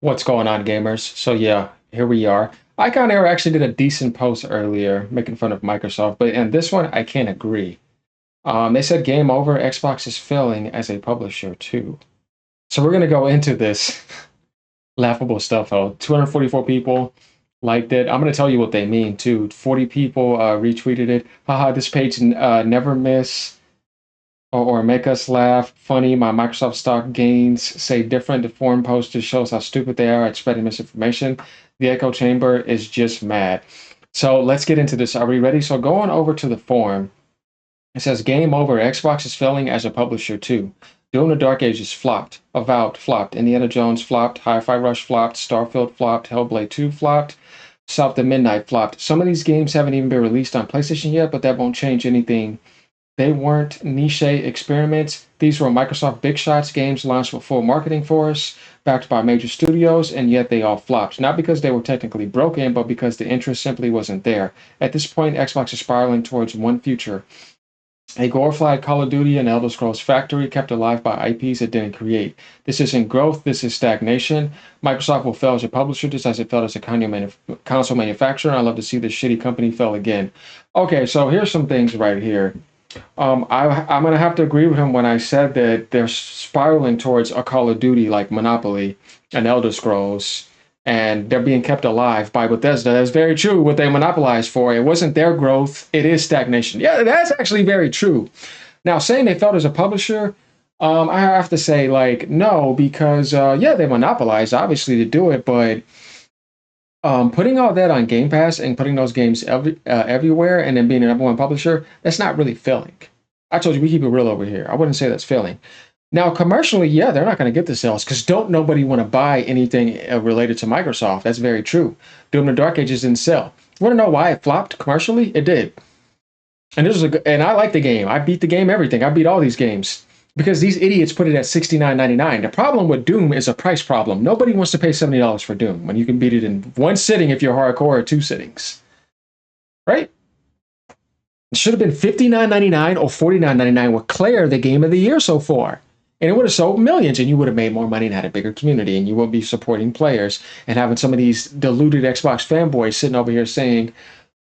What's going on, gamers? So yeah, here we are. IconEra actually did a decent post earlier making fun of Microsoft, but in this one, I can't agree. They said game over, Xbox is failing as a publisher too. So we're gonna go into this laughable stuff. 244 people liked it. I'm gonna tell you what they mean too. 40 people retweeted it. Haha, this page never miss or make us laugh. Funny, my Microsoft stock gains say different. The forum post just shows how stupid they are at spreading misinformation. The echo chamber is just mad. So let's get into this. Are we ready? So going over to the forum, it says game over. Xbox is failing as a publisher too. Doom the Dark Ages flopped. Avowed flopped. Indiana Jones flopped. Hi-Fi Rush flopped. Starfield flopped. Hellblade 2 flopped. South of Midnight flopped. Some of these games haven't even been released on PlayStation yet, but that won't change anything. They weren't niche experiments. These were Microsoft big shots games launched with full marketing force, backed by major studios, and yet they all flopped. Not because they were technically broken, but because the interest simply wasn't there. At this point, Xbox is spiraling towards one future. A glorified Call of Duty and Elder Scrolls factory kept alive by IPs it didn't create. This isn't growth, this is stagnation. Microsoft will fail as a publisher just as it failed as a console manufacturer. I love to see this shitty company fail again. Okay, so here's some things right here. I'm going to have to agree with him when I said that they're spiraling towards a Call of Duty like Monopoly and Elder Scrolls, and they're being kept alive by Bethesda. That's very true. What they monopolized for, it wasn't their growth, it is stagnation. Yeah, that's actually very true. Now, saying they felt as a publisher, I have to say, like, no, because, yeah, they monopolized, obviously, to do it, but putting all that on Game Pass and putting those games everywhere and then being a number one publisher, that's not really failing. I told you we keep it real over here. I wouldn't say that's failing. Now, commercially, yeah, they're not going to get the sales because don't nobody want to buy anything related to Microsoft. That's very true. Doom the Dark Ages didn't sell. You want to know why it flopped commercially? It did. And and I like the game. I beat the game, everything. I beat all these games because these idiots put it at $69.99. The problem with Doom is a price problem. Nobody wants to pay $70 for Doom when you can beat it in one sitting if you're hardcore or two sittings, right? It should have been $59.99 or $49.99 with Claire, the game of the year so far. And it would have sold millions, and you would have made more money and had a bigger community, and you wouldn't be supporting players and having some of these deluded Xbox fanboys sitting over here saying,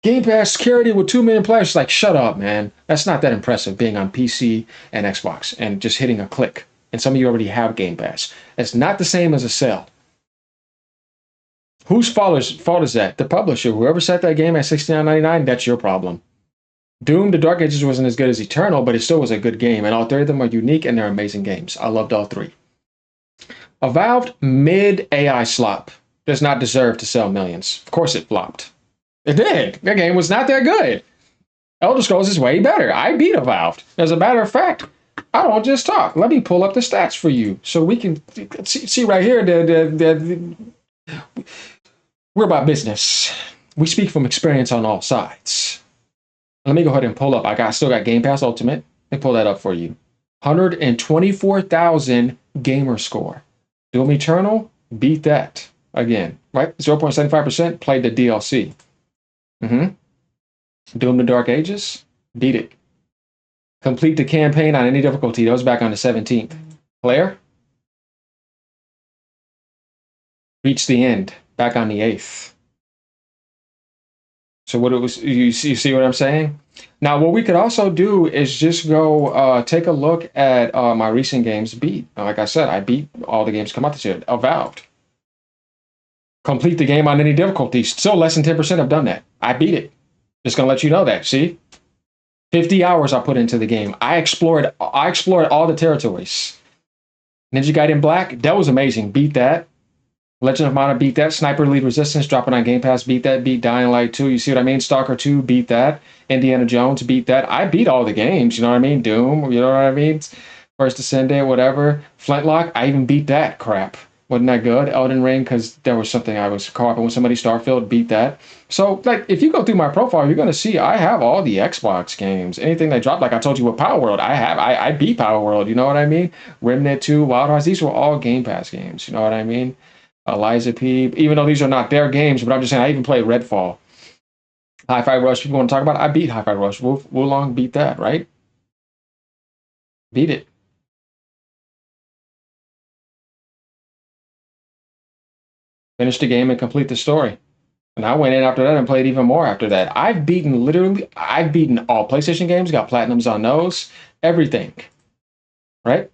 Game Pass security with 2 million players. Like, shut up, man. That's not that impressive being on PC and Xbox and just hitting a click. And some of you already have Game Pass. It's not the same as a sale. Whose fault is that? The publisher. Whoever set that game at $69.99, that's your problem. Doom, The Dark Ages wasn't as good as Eternal, but it still was a good game. And all three of them are unique and they're amazing games. I loved all three. Avowed mid AI slop does not deserve to sell millions. Of course it flopped. It did. The game was not that good. Elder Scrolls is way better. I beat Avowed. As a matter of fact, I don't just talk. Let me pull up the stats for you so we can see right here. We're about business. We speak from experience on all sides. Let me go ahead and pull up. Still got Game Pass Ultimate. Let me pull that up for you. 124,000 gamer score. Doom Eternal beat that again. Right? 0.75% played the DLC. Doom the Dark Ages, beat it. Complete the campaign on any difficulty. That was back on the 17th. Claire, reach the end, back on the 8th. So what it was, you see what I'm saying? Now, what we could also do is just go take a look at my recent games beat. Like I said, I beat all the games come out this year. Avowed. Complete the game on any difficulty. Still less than 10% have done that. I beat it. Just gonna let you know that. See? 50 hours I put into the game. I explored all the territories. Ninja Gaiden Black, that was amazing. Beat that. Legend of Mana, beat that. Sniper Elite Resistance, dropping on Game Pass, beat that. Beat Dying Light 2, you see what I mean? Stalker 2, beat that. Indiana Jones, beat that. I beat all the games, you know what I mean? Doom, you know what I mean? First Ascendant, whatever. Flintlock, I even beat that crap. Wasn't that good? Elden Ring, because there was something I was caught up with somebody. Starfield, beat that. So, like, if you go through my profile, you're going to see I have all the Xbox games. Anything they dropped, like I told you with Power World, I beat Power World, you know what I mean? Remnant 2, Wild Hearts, these were all Game Pass games, you know what I mean? Eliza P, even though these are not their games, but I'm just saying I even played Redfall. Hi-Fi Rush, people want to talk about it? I beat Hi-Fi Rush. Wulong beat that, right? Beat it. finish the game and complete the story. And I went in after that and played even more after that. I've beaten all PlayStation games, got platinums on those, everything. Right?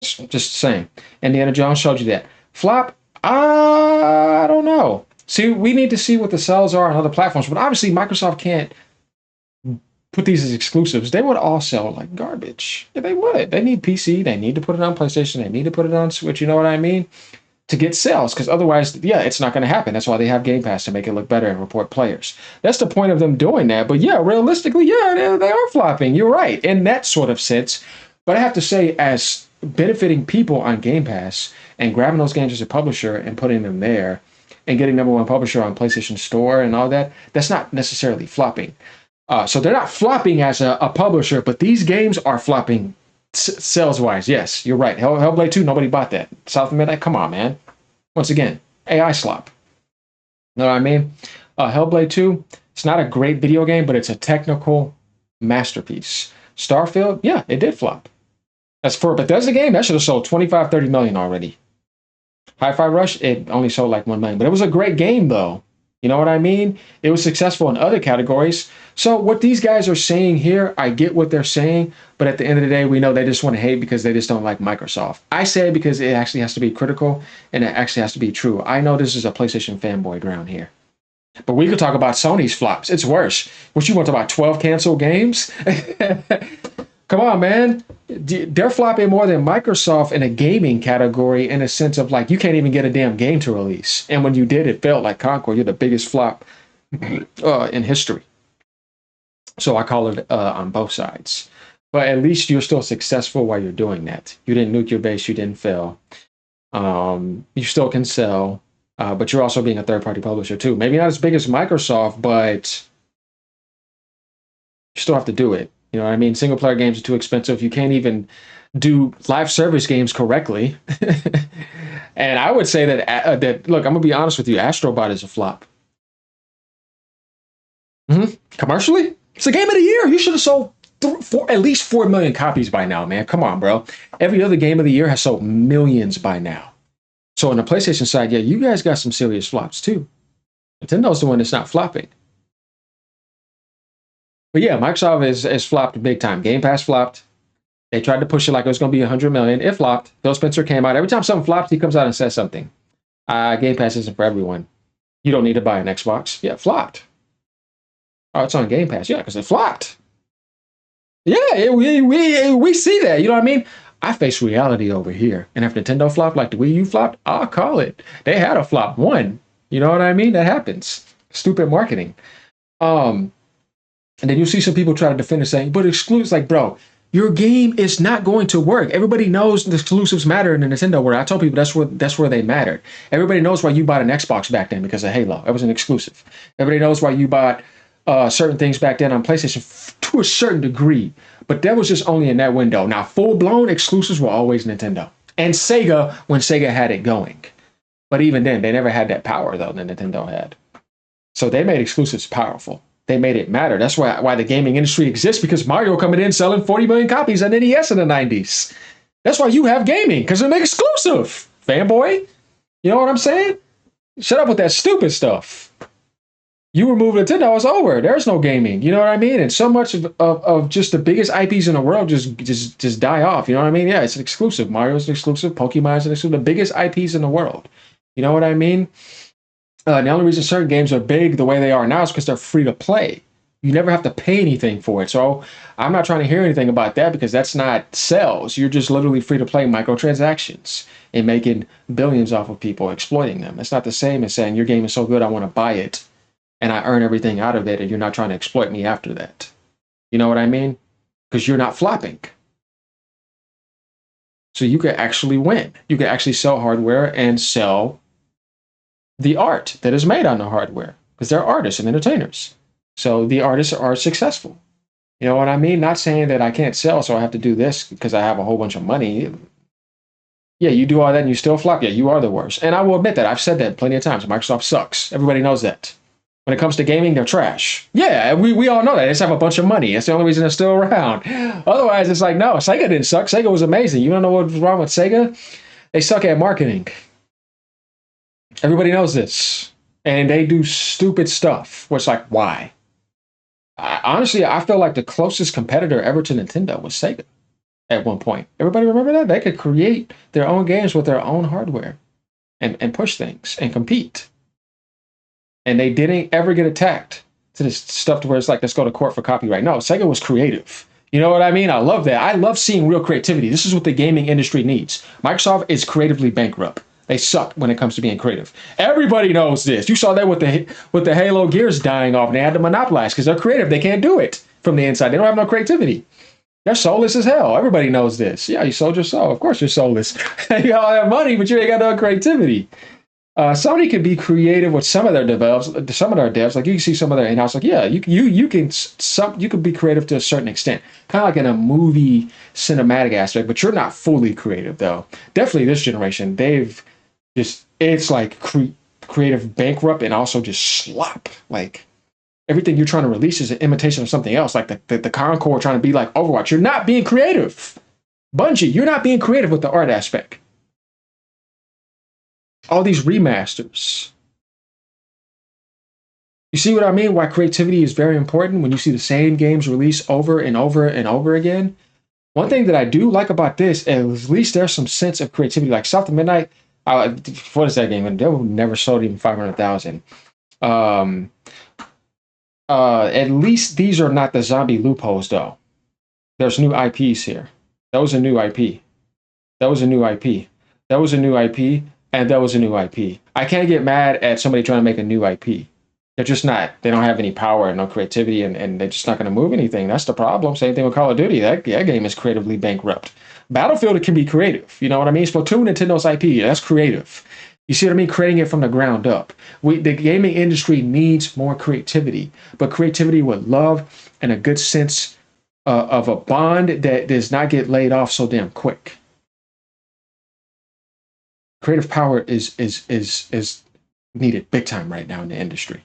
Just saying. Indiana Jones showed you that. Flop, I don't know. See, we need to see what the sales are on other platforms, but obviously Microsoft can't put these as exclusives. They would all sell like garbage. Yeah, they would. They need PC. They need to put it on PlayStation. They need to put it on Switch. You know what I mean? To get sales, because otherwise, yeah, it's not going to happen. That's why they have Game Pass, to make it look better and report players. That's the point of them doing that. But yeah, realistically, yeah, they are flopping. You're right in that sort of sense. But I have to say, as benefiting people on Game Pass and grabbing those games as a publisher and putting them there and getting #1 publisher on PlayStation Store and all that, that's not necessarily flopping. So they're not flopping as a publisher, but these games are flopping sales-wise. Yes, you're right. Hellblade 2, nobody bought that. South of Midnight, come on, man. Once again, AI slop. You know what I mean? Hellblade 2, it's not a great video game, but it's a technical masterpiece. Starfield, yeah, it did flop. As for a Bethesda game, that should have sold 25, 30 million already. Hi-Fi Rush, it only sold like 1 million. But it was a great game, though. You know what I mean? It was successful in other categories. So what these guys are saying here, I get what they're saying, but at the end of the day, we know they just want to hate because they just don't like Microsoft. I say it because it actually has to be critical, and it actually has to be true. I know this is a PlayStation fanboy ground here. But we could talk about Sony's flops. It's worse. What, you want to talk about 12 canceled games? Come on, man. They're flopping more than Microsoft in a gaming category, in a sense of like, you can't even get a damn game to release. And when you did, it felt like Concord. You're the biggest flop in history. So I call it on both sides. But at least you're still successful while you're doing that. You didn't nuke your base. You didn't fail. You still can sell. But you're also being a third-party publisher too. Maybe not as big as Microsoft, but you still have to do it. You know what I mean? Single-player games are too expensive. You can't even do live service games correctly. And I would say that look, I'm gonna be honest with you. Astrobot is a flop. Commercially, it's a game of the year. You should have sold at least 4 million copies by now, man. Come on, bro. Every other game of the year has sold millions by now. So on the PlayStation side, yeah, you guys got some serious flops too. Nintendo's the one that's not flopping. But yeah, Microsoft is flopped big time. Game Pass flopped. They tried to push it like it was going to be 100 million. It flopped. Phil Spencer came out. Every time something flops, he comes out and says something. Game Pass isn't for everyone. You don't need to buy an Xbox. Yeah, it flopped. Oh, it's on Game Pass. Yeah, because it flopped. Yeah, we see that. You know what I mean? I face reality over here. And if Nintendo flopped like the Wii U flopped, I'll call it. They had a flop. One. You know what I mean? That happens. Stupid marketing. And then you see some people try to defend it saying, but exclusives, like, bro, your game is not going to work. Everybody knows the exclusives matter in the Nintendo world. I told people that's where they mattered. Everybody knows why you bought an Xbox back then, because of Halo. It was an exclusive. Everybody knows why you bought certain things back then on PlayStation to a certain degree. But that was just only in that window. Now, full-blown exclusives were always Nintendo. And Sega, when Sega had it going. But even then, they never had that power, though, that Nintendo had. So they made exclusives powerful. They made it matter. That's why the gaming industry exists, because Mario coming in selling 40 million copies on NES in the 90s. That's why you have gaming, because they're exclusive, fanboy. You know what I'm saying? Shut up with that stupid stuff. You remove Nintendo, it's over. There's no gaming. You know what I mean? And so much of just the biggest IPs in the world just die off. You know what I mean? Yeah, it's an exclusive. Mario's an exclusive. Pokemon's an exclusive. The biggest IPs in the world. You know what I mean? The only reason certain games are big the way they are now is because they're free to play. You never have to pay anything for it. So I'm not trying to hear anything about that, because that's not sales. You're just literally free to play microtransactions and making billions off of people exploiting them. It's not the same as saying your game is so good I want to buy it and I earn everything out of it, and you're not trying to exploit me after that. You know what I mean? Because you're not flopping. So you could actually win. You could actually sell hardware and sell the art that is made on the hardware, because they're artists and entertainers. So the artists are successful. You know what I mean? Not saying that I can't sell, so I have to do this because I have a whole bunch of money. Yeah, you do all that and you still flop. Yeah, you are the worst. And I will admit that. I've said that plenty of times. Microsoft sucks. Everybody knows that. When it comes to gaming, they're trash. Yeah, we all know that. They just have a bunch of money. That's the only reason they're still around. Otherwise, it's like, no, Sega didn't suck. Sega was amazing. You don't know what was wrong with Sega? They suck at marketing. Everybody knows this. And they do stupid stuff. Where it's like, why? Honestly, I feel like the closest competitor ever to Nintendo was Sega at one point. Everybody remember that? They could create their own games with their own hardware and push things and compete. And they didn't ever get attacked to this stuff to where it's like, let's go to court for copyright. No, Sega was creative. You know what I mean? I love that. I love seeing real creativity. This is what the gaming industry needs. Microsoft is creatively bankrupt. They suck when it comes to being creative. Everybody knows this. You saw that with the Halo Gears dying off, and they had to monopolize because they're creative. They can't do it from the inside. They don't have no creativity. They're soulless as hell. Everybody knows this. Yeah, you sold your soul. Of course you're soulless. You got all that money, but you ain't got no creativity. Sony can be creative with some of their devs. Like you can see some of their in-house. Like yeah, you can be creative to a certain extent, kind of like in a movie cinematic aspect. But you're not fully creative though. Definitely this generation, they've just it's like creative bankrupt and also just slop. Like everything you're trying to release is an imitation of something else. Like the Concord trying to be like Overwatch. You're not being creative. Bungie, you're not being creative with the art aspect. All these remasters. You see what I mean? Why creativity is very important when you see the same games released over and over and over again. One thing that I do like about this, at least there's some sense of creativity. Like South of Midnight, what is that game? And they never sold even 500,000. At least these are not the zombie loopholes, though. There's new IPs here. That was a new IP. That was a new IP. That was a new IP. And that was a new IP. I can't get mad at somebody trying to make a new IP. They're just not. They don't have any power and no creativity, and they're just not going to move anything. That's the problem. Same thing with Call of Duty. That game is creatively bankrupt. Battlefield can be creative. You know what I mean? Splatoon, Nintendo's IP. That's creative. You see what I mean? Creating it from the ground up. The gaming industry needs more creativity, but creativity with love and a good sense of a bond that does not get laid off so damn quick. Creative power is needed big time right now in the industry.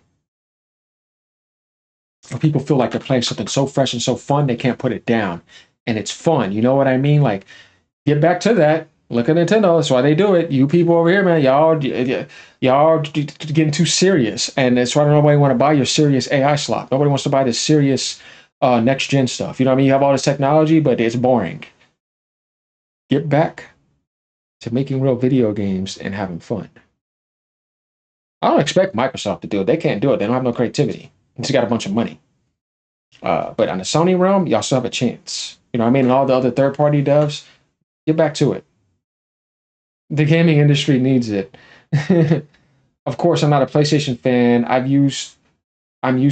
Where people feel like they're playing something so fresh and so fun they can't put it down, and it's fun. You know what I mean? Like, get back to that. Look at Nintendo. That's why they do it. You people over here, man, y'all getting too serious, and that's why nobody want to buy your serious AI slop. Nobody wants to buy this serious next gen stuff. You know what I mean? You have all this technology, but it's boring. Get back to making real video games and having fun. I don't expect Microsoft to do it. They can't do it. They don't have no creativity. They just got a bunch of money. But on the Sony realm, y'all still have a chance. You know what I mean? And all the other third-party devs, get back to it. The gaming industry needs it. Of course, I'm not a PlayStation fan. I'm used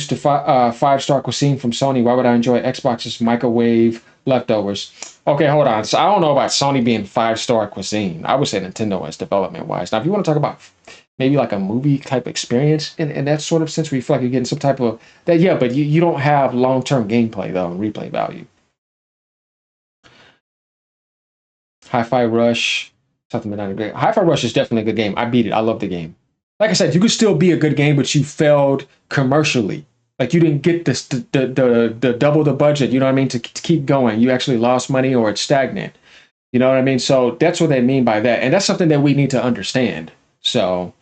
to five-star cuisine from Sony. Why would I enjoy Xbox's microwave leftovers? Okay, hold on. So I don't know about Sony being five-star cuisine. I would say Nintendo is development-wise. Now, if you want to talk about maybe like a movie type experience in that sort of sense where you feel like you're getting some type of that, yeah, but you don't have long-term gameplay though and replay value. Hi-Fi Rush, something that I agree. Hi-Fi Rush is definitely a good game. I beat it. I love the game. Like I said, you could still be a good game, but you failed commercially. Like you didn't get this the double the budget. You know what I mean? To keep going, you actually lost money or it's stagnant. You know what I mean? So that's what they mean by that, and that's something that we need to understand. So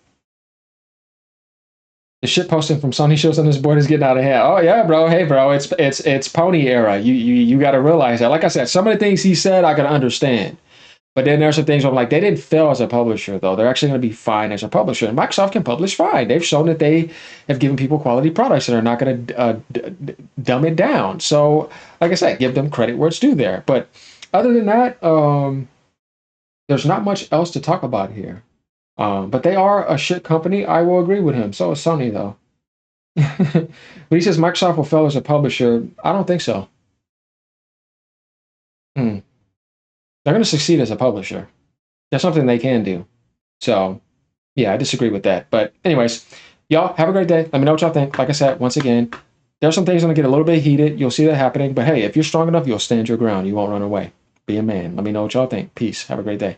the shit posting from Sony shows on this board is getting out of hand. Oh yeah, bro. Hey, bro. It's pony era. You got to realize that. Like I said, some of the things he said I can understand. But then there's some things where I'm like, they didn't fail as a publisher, though. They're actually going to be fine as a publisher. And Microsoft can publish fine. They've shown that they have given people quality products and are not going to dumb it down. So, like I said, give them credit where it's due there. But other than that, there's not much else to talk about here. But they are a shit company. I will agree with him. So is Sony, though. But he says Microsoft will fail as a publisher. I don't think so. They're going to succeed as a publisher. That's something they can do. So, yeah, I disagree with that. But anyways, y'all have a great day. Let me know what y'all think. Like I said, once again, there's some things going to get a little bit heated. You'll see that happening. But hey, if you're strong enough, you'll stand your ground. You won't run away. Be a man. Let me know what y'all think. Peace. Have a great day.